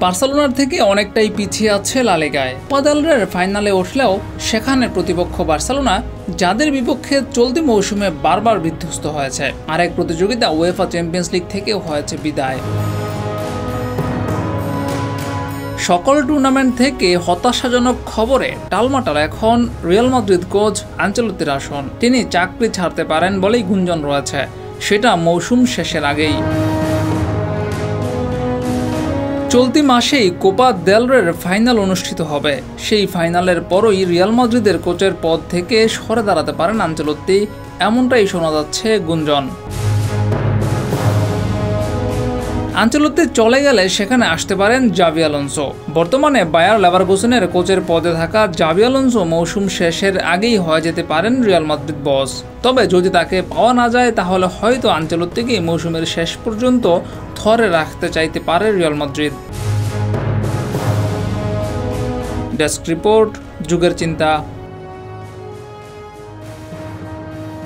বার্সেলোনার থেকে অনেকটাই পিছিয়ে আছে লা লিগায়। কোপা দেল রের ফাইনালে উঠলেও সেখানে প্রতিপক্ষ বার্সেলোনা, যাদের বিপক্ষে চলতি মৌসুমে বারবার বিধ্বস্ত হয়েছে। আরেক প্রতিযোগিতা উয়েফা চ্যাম্পিয়ন্স লিগ থেকেও হয়েছে বিদায়। সকল টুর্নামেন্ট থেকে হতাশাজনক খবরে টালমাটাল এখন রিয়াল মাদ্রিদ কোচ আনচেলত্তির আসন। তিনি চাকরি ছাড়তে পারেন বলেই গুঞ্জন রয়েছে, সেটা মৌসুম শেষের আগেই। চলতি মাসেই কোপা দেল রের ফাইনাল অনুষ্ঠিত হবে। সেই ফাইনালের পরই রিয়াল মাদ্রিদের কোচের পদ থেকে সরে দাঁড়াতে পারেন আনচেলত্তি, এমনটাই শোনা যাচ্ছে গুঞ্জন। আনচেলত্তি চলে গেলে সেখানে আসতে পারেন জাভি আলোনসো। বর্তমানে বায়ার লেভারকুসেনের কোচের পদে থাকা জাভি আলোনসো মৌসুম শেষের আগেই হয়ে যেতে পারেন রিয়াল মাদ্রিদ বস। তবে যদি তাকে পাওয়া না যায় তাহলে হয়তো আনচেলত্তিকে মৌসুমের শেষ পর্যন্ত ধরে রাখতে চাইতে পারে রিয়াল মাদ্রিদ। ডেস্ক রিপোর্ট, যুগের চিন্তা।